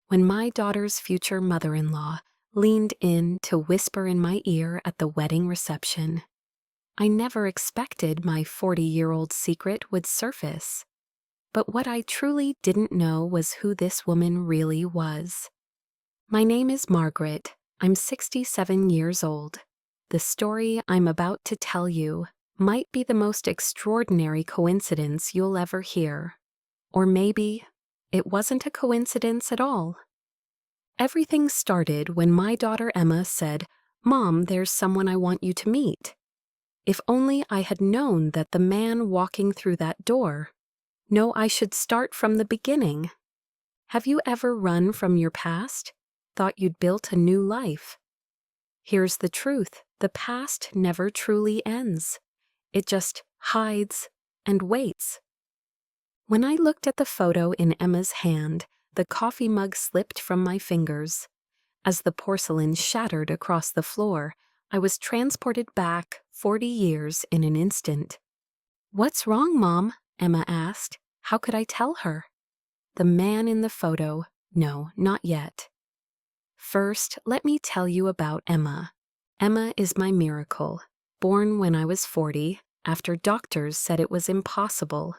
when my daughter's future mother-in-law leaned in to whisper in my ear at the wedding reception. I never expected my 40-year-old secret would surface. But what I truly didn't know was who this woman really was. My name is Margaret. I'm 67 years old. The story I'm about to tell you might be the most extraordinary coincidence you'll ever hear. Or maybe it wasn't a coincidence at all. Everything started when my daughter Emma said, "Mom, there's someone I want you to meet." If only I had known that the man walking through that door. No, I should start from the beginning. Have you ever run from your past? Thought you'd built a new life? Here's the truth. The past never truly ends. It just hides and waits. When I looked at the photo in Emma's hand, the coffee mug slipped from my fingers. As the porcelain shattered across the floor, I was transported back 40 years in an instant. "What's wrong, Mom?" Emma asked. How could I tell her? The man in the photo, no, not yet. First, let me tell you about Emma. Emma is my miracle, born when I was 40, after doctors said it was impossible.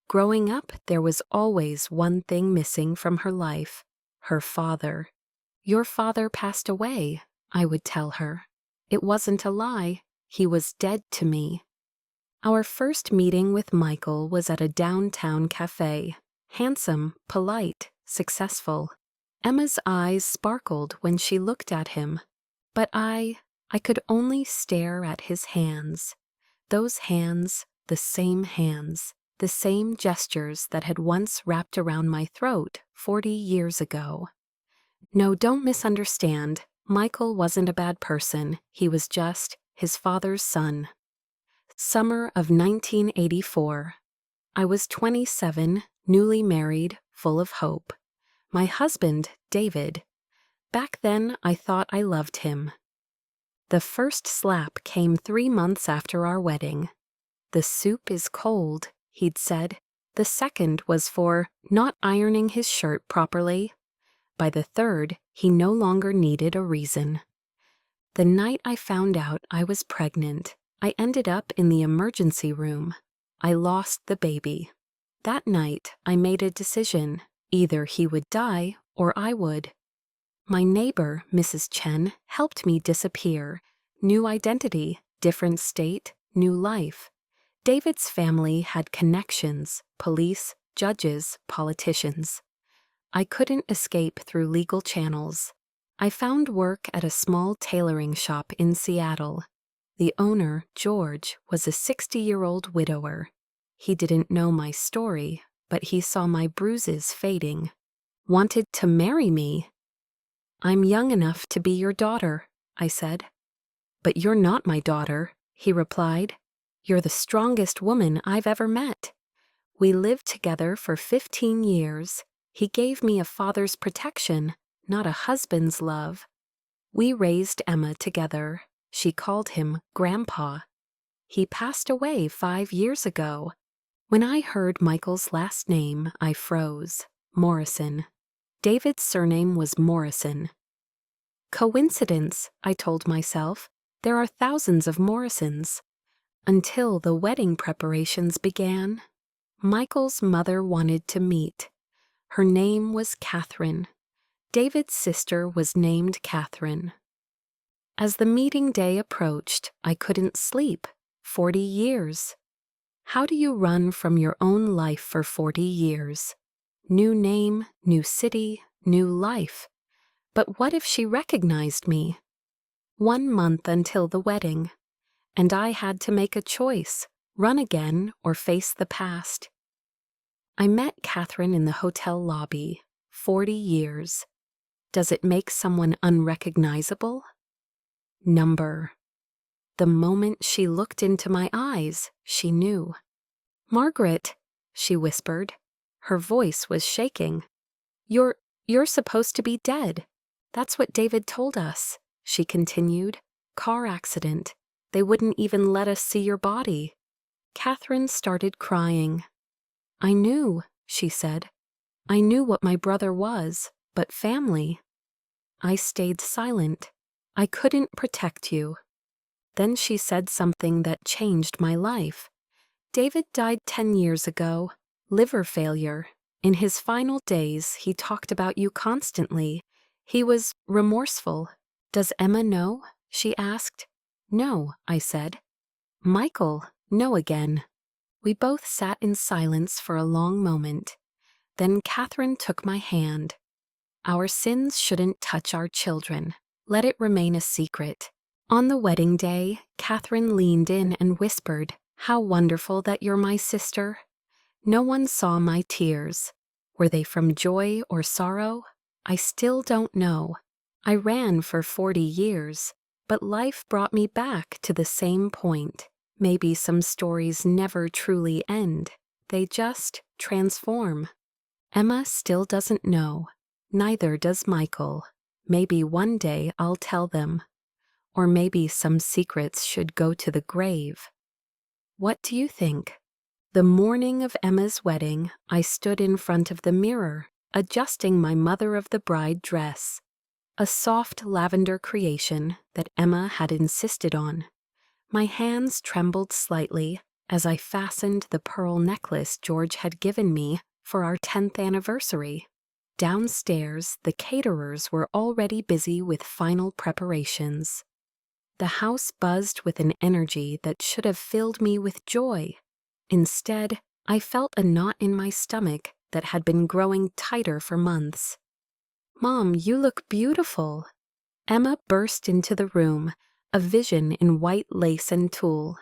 Growing up, there was always one thing missing from her life, her father. "Your father passed away," I would tell her. It wasn't a lie. He was dead to me. Our first meeting with Michael was at a downtown cafe. Handsome, polite, successful. Emma's eyes sparkled when she looked at him. But I could only stare at his hands. Those hands, the same gestures that had once wrapped around my throat 40 years ago. No, don't misunderstand. Michael wasn't a bad person. He was just his father's son. Summer of 1984. I was 27, newly married, full of hope. My husband, David. Back then, I thought I loved him. The first slap came 3 months after our wedding. "The soup is cold," he'd said. The second was for not ironing his shirt properly. By the third, he no longer needed a reason. The night I found out I was pregnant, I ended up in the emergency room. I lost the baby. That night, I made a decision. Either he would die or I would. My neighbor, Mrs. Chen, helped me disappear. New identity, different state, new life. David's family had connections, police, judges, politicians. I couldn't escape through legal channels. I found work at a small tailoring shop in Seattle. The owner, George, was a 60-year-old widower. He didn't know my story, but he saw my bruises fading. Wanted to marry me. "I'm young enough to be your daughter," I said. "But you're not my daughter," he replied. "You're the strongest woman I've ever met." We lived together for 15 years. He gave me a father's protection, not a husband's love. We raised Emma together. She called him Grandpa. He passed away 5 years ago. When I heard Michael's last name, I froze. Morrison. David's surname was Morrison. Coincidence, I told myself. There are thousands of Morrisons. Until the wedding preparations began. Michael's mother wanted to meet. Her name was Catherine. David's sister was named Catherine. As the meeting day approached, I couldn't sleep. 40 years. How do you run from your own life for 40 years? New name, new city, new life. But what if she recognized me? 1 month until the wedding. And I had to make a choice, run again or face the past. I met Catherine in the hotel lobby. 40 years. Does it make someone unrecognizable? Number. The moment she looked into my eyes, she knew. "Margaret," she whispered. Her voice was shaking. You're supposed to be dead. That's what David told us," she continued. "Car accident. They wouldn't even let us see your body." Catherine started crying. "I knew," she said. "I knew what my brother was. but family. I stayed silent. I couldn't protect you. Then she said something that changed my life. David died 10 years ago. Liver failure. In his final days, he talked about you constantly. He was remorseful. Does Emma know? She asked. No, I said. Michael, no again. We both sat in silence for a long moment. Then Catherine took my hand. Our sins shouldn't touch our children. Let it remain a secret. On the wedding day, Catherine leaned in and whispered, "How wonderful that you're my sister." No one saw my tears. Were they from joy or sorrow? I still don't know. I ran for 40 years, but life brought me back to the same point. Maybe some stories never truly end. They just transform. Emma still doesn't know. Neither does Michael. Maybe one day I'll tell them. Or maybe some secrets should go to the grave. What do you think? The morning of Emma's wedding, I stood in front of the mirror, adjusting my mother of the bride dress, a soft lavender creation that Emma had insisted on. My hands trembled slightly as I fastened the pearl necklace George had given me for our 10th anniversary. Downstairs, the caterers were already busy with final preparations. The house buzzed with an energy that should have filled me with joy. Instead, I felt a knot in my stomach that had been growing tighter for months. "Mom, you look beautiful." Emma burst into the room, a vision in white lace and tulle.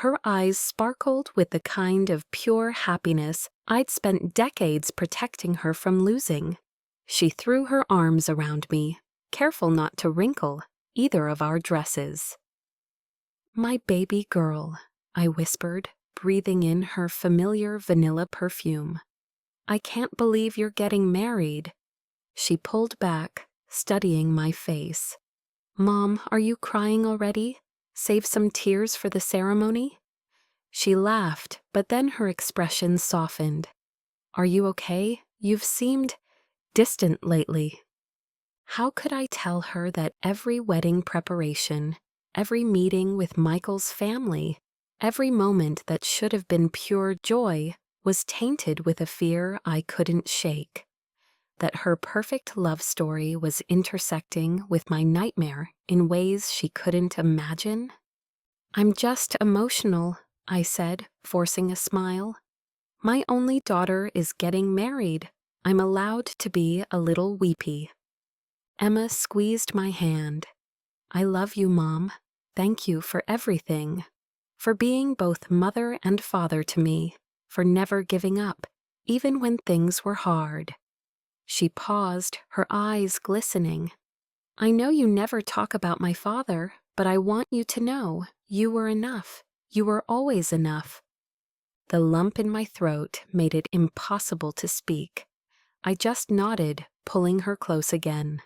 Her eyes sparkled with the kind of pure happiness I'd spent decades protecting her from losing. She threw her arms around me, careful not to wrinkle either of our dresses. "My baby girl," I whispered, breathing in her familiar vanilla perfume. "I can't believe you're getting married." She pulled back, studying my face. "Mom, are you crying already? Save some tears for the ceremony?" She laughed, but then her expression softened. "Are you okay? You've seemed distant lately." How could I tell her that every wedding preparation, every meeting with Michael's family, every moment that should have been pure joy was tainted with a fear I couldn't shake? That her perfect love story was intersecting with my nightmare in ways she couldn't imagine? "I'm just emotional," I said, forcing a smile. "My only daughter is getting married. I'm allowed to be a little weepy." Emma squeezed my hand. "I love you, Mom. Thank you for everything. For being both mother and father to me. For never giving up, even when things were hard." She paused, her eyes glistening. "I know you never talk about my father, but I want you to know you were enough. You were always enough." The lump in my throat made it impossible to speak. I just nodded, pulling her close again.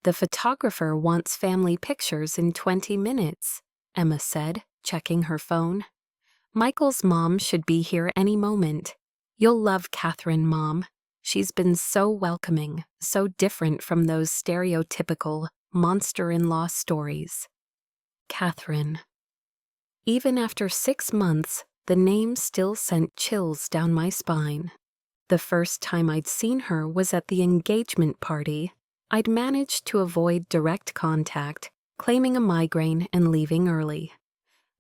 "The photographer wants family pictures in 20 minutes, Emma said, checking her phone. "Michael's mom should be here any moment. You'll love Catherine, Mom. She's been so welcoming, so different from those stereotypical monster-in-law stories." Catherine. Even after 6 months, the name still sent chills down my spine. The first time I'd seen her was at the engagement party. I'd managed to avoid direct contact, claiming a migraine and leaving early.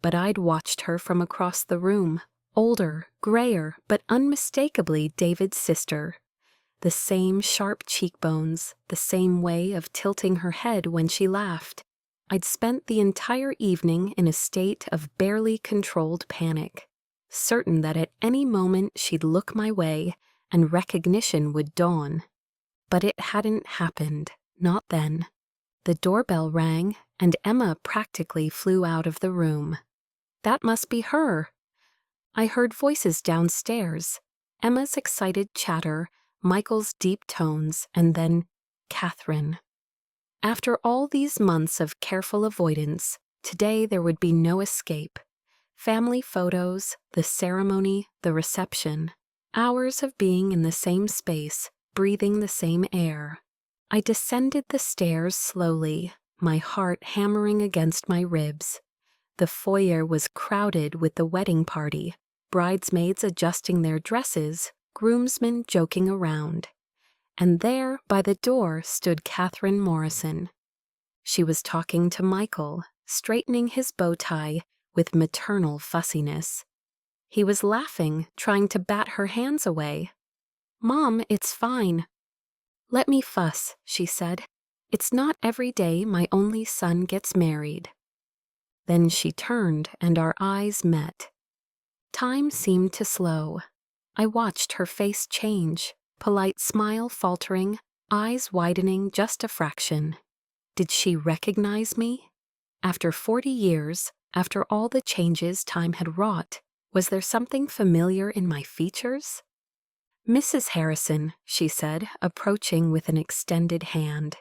But I'd watched her from across the room, older, grayer, but unmistakably David's sister. The same sharp cheekbones, the same way of tilting her head when she laughed. I'd spent the entire evening in a state of barely controlled panic, certain that at any moment she'd look my way and recognition would dawn. But it hadn't happened, not then. The doorbell rang, and Emma practically flew out of the room. That must be her. I heard voices downstairs, Emma's excited chatter, Michael's deep tones, and then Catherine. After all these months of careful avoidance, today there would be no escape. Family photos, the ceremony, the reception. Hours of being in the same space, breathing the same air. I descended the stairs slowly, my heart hammering against my ribs. The foyer was crowded with the wedding party, bridesmaids adjusting their dresses, groomsmen joking around. And there, by the door, stood Catherine Morrison. She was talking to Michael, straightening his bow tie with maternal fussiness. He was laughing, trying to bat her hands away. "Mom, it's fine." "Let me fuss," she said. "It's not every day my only son gets married." Then she turned and our eyes met. Time seemed to slow. I watched her face change, polite smile faltering, eyes widening just a fraction. Did she recognize me? After 40 years, after all the changes time had wrought, was there something familiar in my features? "Mrs. Harrison," she said, approaching with an extended hand.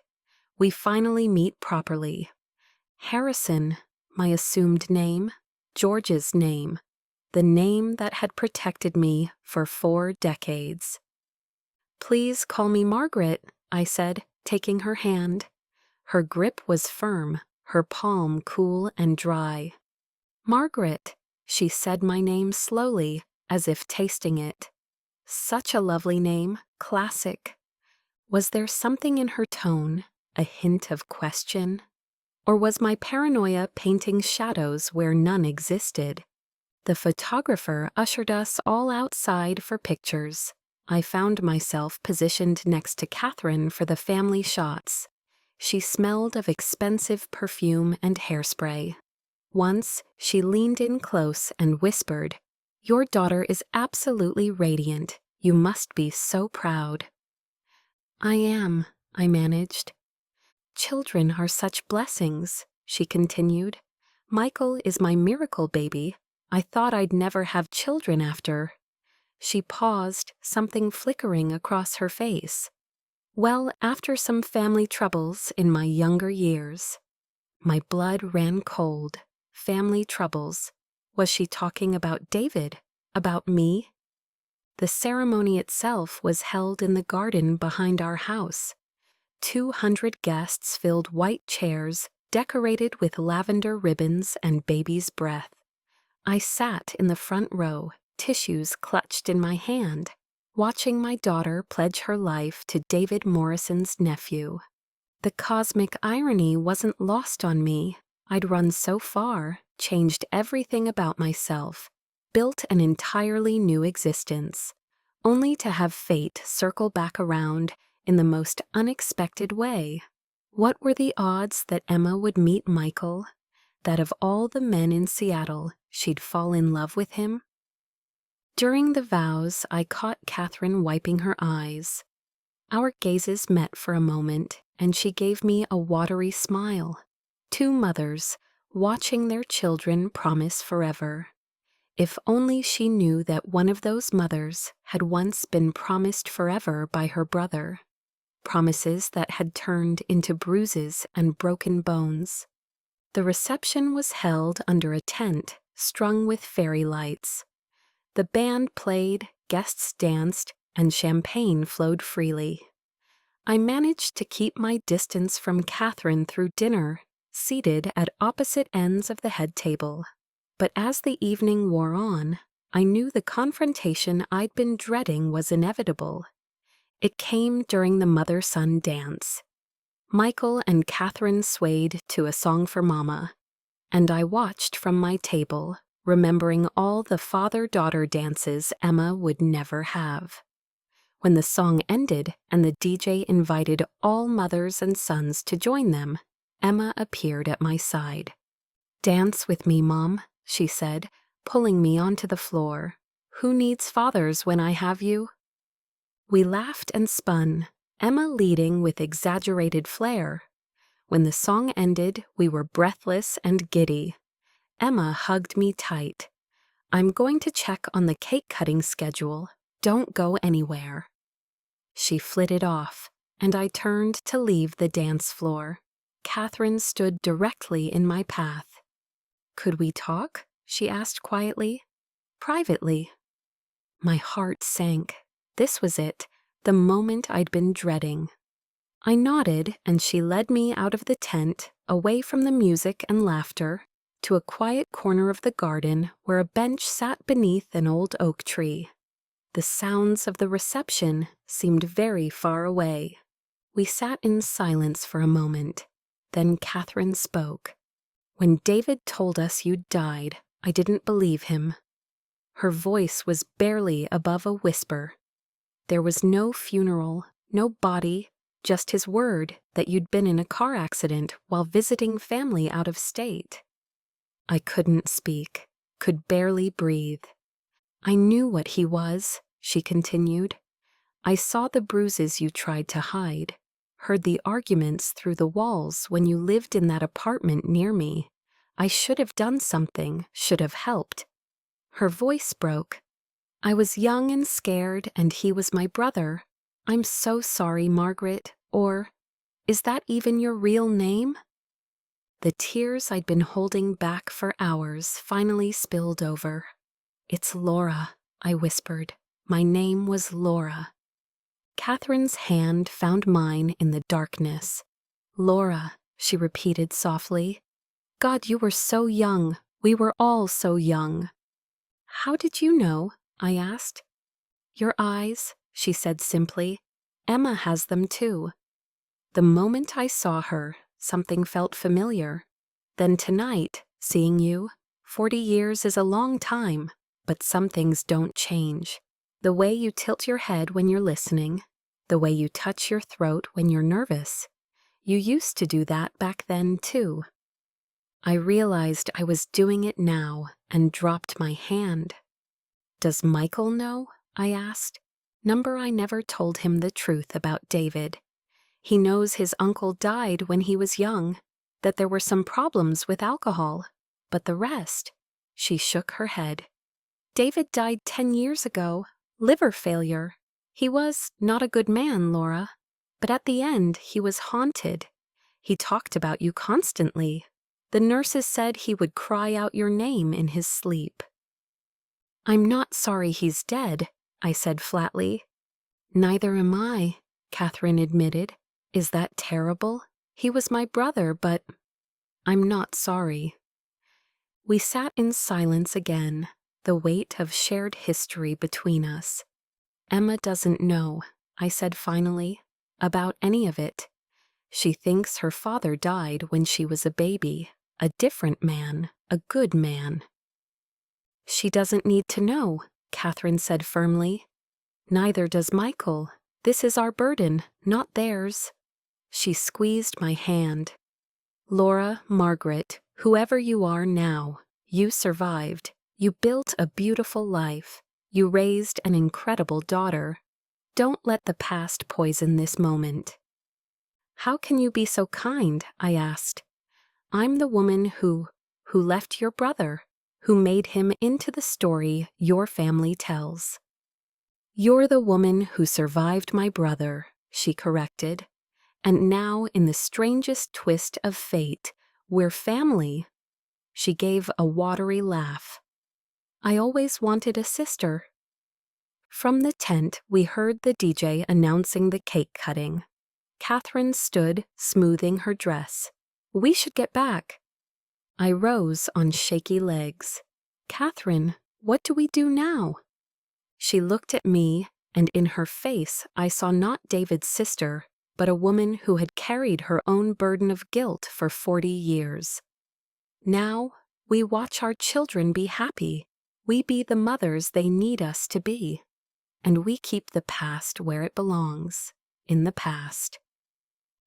"We finally meet properly. Harrison, my assumed name, George's name, the name that had protected me for 4 decades. "Please call me Margaret," I said, taking her hand. Her grip was firm, her palm cool and dry. "Margaret," she said my name slowly, as if tasting it. Such a lovely name, classic. Was there something in her tone, a hint of question? Or was my paranoia painting shadows where none existed? The photographer ushered us all outside for pictures. I found myself positioned next to Catherine for the family shots. She smelled of expensive perfume and hairspray. Once, she leaned in close and whispered, "Your daughter is absolutely radiant. You must be so proud." "I am," I managed. "Children are such blessings," she continued. "Michael is my miracle baby. I thought I'd never have children after." She paused, something flickering across her face. "Well, after some family troubles in my younger years." My blood ran cold. Family troubles. Was she talking about David? About me? The ceremony itself was held in the garden behind our house. 200 guests filled white chairs, decorated with lavender ribbons and baby's breath. I sat in the front row, tissues clutched in my hand, watching my daughter pledge her life to David Morrison's nephew. The cosmic irony wasn't lost on me. I'd run so far, changed everything about myself, built an entirely new existence, only to have fate circle back around in the most unexpected way. What were the odds that Emma would meet Michael, that of all the men in Seattle, she'd fall in love with him? During the vows, I caught Catherine wiping her eyes. Our gazes met for a moment, and she gave me a watery smile. 2 mothers, watching their children promise forever. If only she knew that one of those mothers had once been promised forever by her brother. Promises that had turned into bruises and broken bones. The reception was held under a tent strung with fairy lights. The band played, guests danced, and champagne flowed freely. I managed to keep my distance from Catherine through dinner, seated at opposite ends of the head table. But as the evening wore on, I knew the confrontation I'd been dreading was inevitable. It came during the mother-son dance. Michael and Catherine swayed to a song for Mama, and I watched from my table, remembering all the father-daughter dances Emma would never have. When the song ended and the DJ invited all mothers and sons to join them, Emma appeared at my side. "Dance with me, Mom," she said, pulling me onto the floor. "Who needs fathers when I have you?" We laughed and spun, Emma leading with exaggerated flair. When the song ended, we were breathless and giddy. Emma hugged me tight. "I'm going to check on the cake-cutting schedule. Don't go anywhere." She flitted off, and I turned to leave the dance floor. Catherine stood directly in my path. "Could we talk?" she asked quietly. "Privately." My heart sank. This was it, the moment I'd been dreading. I nodded, and she led me out of the tent, away from the music and laughter, to a quiet corner of the garden where a bench sat beneath an old oak tree. The sounds of the reception seemed very far away. We sat in silence for a moment. Then Catherine spoke. "When David told us you'd died, I didn't believe him." Her voice was barely above a whisper. "There was no funeral, no body, just his word that you'd been in a car accident while visiting family out of state." I couldn't speak, could barely breathe. "I knew what he was," she continued. "I saw the bruises you tried to hide, heard the arguments through the walls when you lived in that apartment near me. I should have done something, should have helped." Her voice broke. "I was young and scared, and he was my brother. I'm so sorry, Margaret. Or, is that even your real name?" The tears I'd been holding back for hours finally spilled over. "It's Laura," I whispered. "My name was Laura." Catherine's hand found mine in the darkness. "Laura," she repeated softly. "God, you were so young. We were all so young." "How did you know?" I asked. "Your eyes," she said simply. "Emma has them too." The moment I saw her, something felt familiar. Then tonight, seeing you, 40 years is a long time, but some things don't change. The way you tilt your head when you're listening, the way you touch your throat when you're nervous. You used to do that back then too. I realized I was doing it now and dropped my hand. "Does Michael know?" I asked. I never told him the truth about David. He knows his uncle died when he was young, that there were some problems with alcohol, but the rest, she shook her head. "David died 10 years ago, liver failure. He was not a good man, Laura, but at the end he was haunted. He talked about you constantly. The nurses said he would cry out your name in his sleep." "I'm not sorry he's dead," I said flatly. "Neither am I," Catherine admitted. "Is that terrible? He was my brother, but I'm not sorry." We sat in silence again, the weight of shared history between us. "Emma doesn't know," I said finally, "about any of it. She thinks her father died when she was a baby, a different man, a good man." "She doesn't need to know," Catherine said firmly. "Neither does Michael. This is our burden, not theirs." She squeezed my hand. "Laura, Margaret, whoever you are now, you survived. You built a beautiful life. You raised an incredible daughter. Don't let the past poison this moment." "How can you be so kind?" I asked. "I'm the woman who left your brother, who made him into the story your family tells." "You're the woman who survived my brother," she corrected. "And now, in the strangest twist of fate, we're family." She gave a watery laugh. "I always wanted a sister." From the tent, we heard the DJ announcing the cake cutting. Catherine stood, smoothing her dress. "We should get back." I rose on shaky legs. "Catherine, what do we do now?" She looked at me, and in her face I saw not David's sister, but a woman who had carried her own burden of guilt for 40 years. "Now, we watch our children be happy. We be the mothers they need us to be. And we keep the past where it belongs, in the past."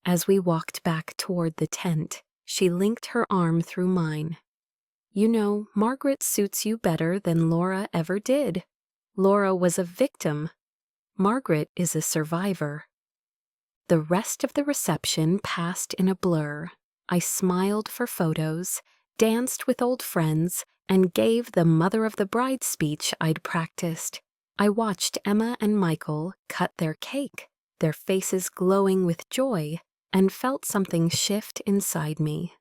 As we walked back toward the tent, she linked her arm through mine. "You know, Margaret suits you better than Laura ever did. Laura was a victim. Margaret is a survivor." The rest of the reception passed in a blur. I smiled for photos, danced with old friends, and gave the mother of the bride speech I'd practiced. I watched Emma and Michael cut their cake, their faces glowing with joy, and felt something shift inside me.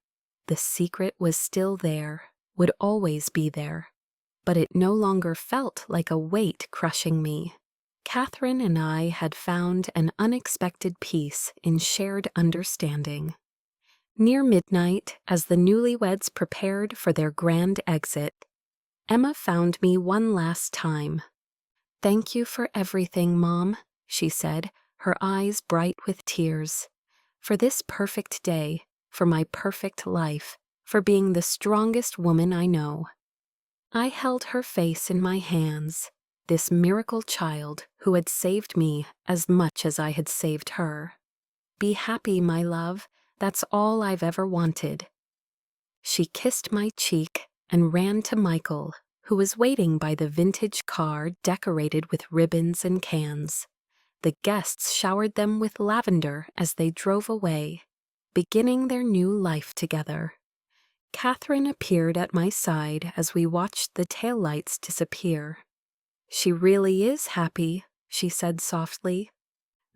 The secret was still there, would always be there, but it no longer felt like a weight crushing me. Catherine and I had found an unexpected peace in shared understanding. Near midnight, as the newlyweds prepared for their grand exit, Emma found me one last time. "Thank you for everything, Mom," she said, her eyes bright with tears. "For this perfect day, for my perfect life, for being the strongest woman I know." I held her face in my hands, this miracle child who had saved me as much as I had saved her. "Be happy, my love. That's all I've ever wanted." She kissed my cheek and ran to Michael, who was waiting by the vintage car decorated with ribbons and cans. The guests showered them with lavender as they drove away, beginning their new life together. Catherine appeared at my side as we watched the taillights disappear. "She really is happy," she said softly.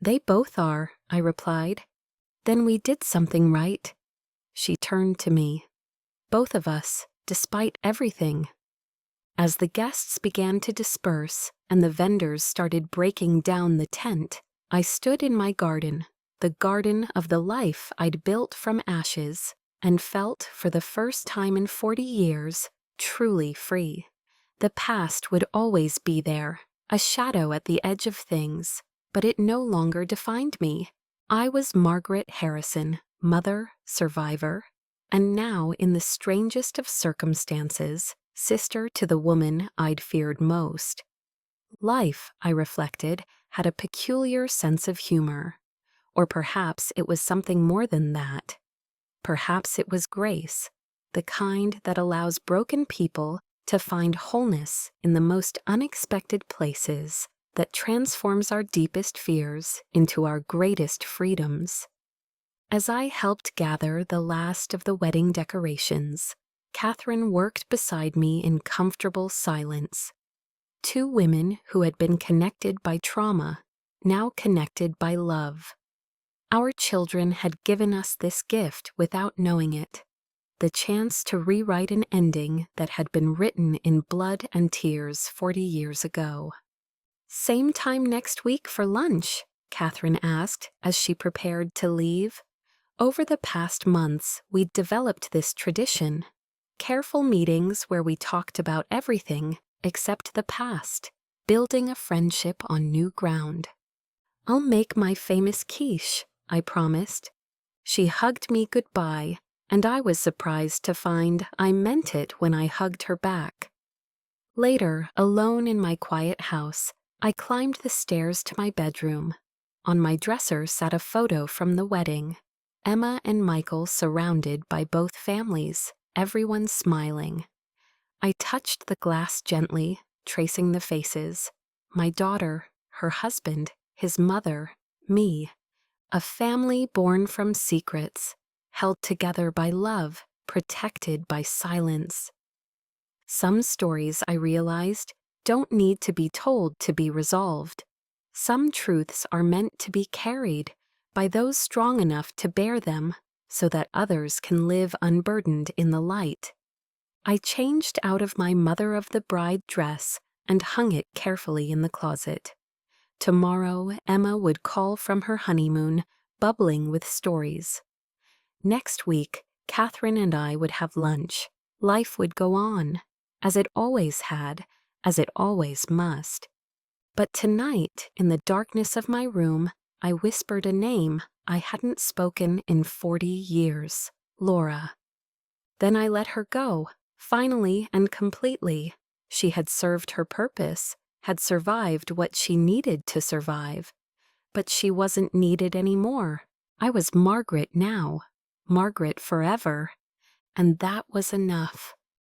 "They both are," I replied. "Then we did something right." She turned to me. "Both of us, despite everything." As the guests began to disperse and the vendors started breaking down the tent, I stood in my garden, the garden of the life I'd built from ashes, and felt, for the first time in 40 years, truly free. The past would always be there, a shadow at the edge of things, but it no longer defined me. I was Margaret Harrison, mother, survivor, and now, in the strangest of circumstances, sister to the woman I'd feared most. Life, I reflected, had a peculiar sense of humor. Or perhaps it was something more than that. Perhaps it was grace, the kind that allows broken people to find wholeness in the most unexpected places, that transforms our deepest fears into our greatest freedoms. As I helped gather the last of the wedding decorations, Catherine worked beside me in comfortable silence. Two women who had been connected by trauma, now connected by love. Our children had given us this gift without knowing it, the chance to rewrite an ending that had been written in blood and tears 40 years ago. "Same time next week for lunch?" Catherine asked as she prepared to leave. Over the past months, we'd developed this tradition. Careful meetings where we talked about everything except the past, building a friendship on new ground. "I'll make my famous quiche," I promised. She hugged me goodbye, and I was surprised to find I meant it when I hugged her back. Later, alone in my quiet house, I climbed the stairs to my bedroom. On my dresser sat a photo from the wedding. Emma and Michael surrounded by both families, everyone smiling. I touched the glass gently, tracing the faces. My daughter, her husband, his mother, me. A family born from secrets, held together by love, protected by silence. Some stories, I realized, don't need to be told to be resolved. Some truths are meant to be carried by those strong enough to bear them, so that others can live unburdened in the light. I changed out of my mother of the bride dress and hung it carefully in the closet. Tomorrow, Emma would call from her honeymoon, bubbling with stories. Next week, Catherine and I would have lunch. Life would go on, as it always had, as it always must. But tonight, in the darkness of my room, I whispered a name I hadn't spoken in 40 years, Laura. Then I let her go, finally and completely. She had served her purpose, had survived what she needed to survive. But she wasn't needed anymore. I was Margaret now, Margaret forever. And that was enough.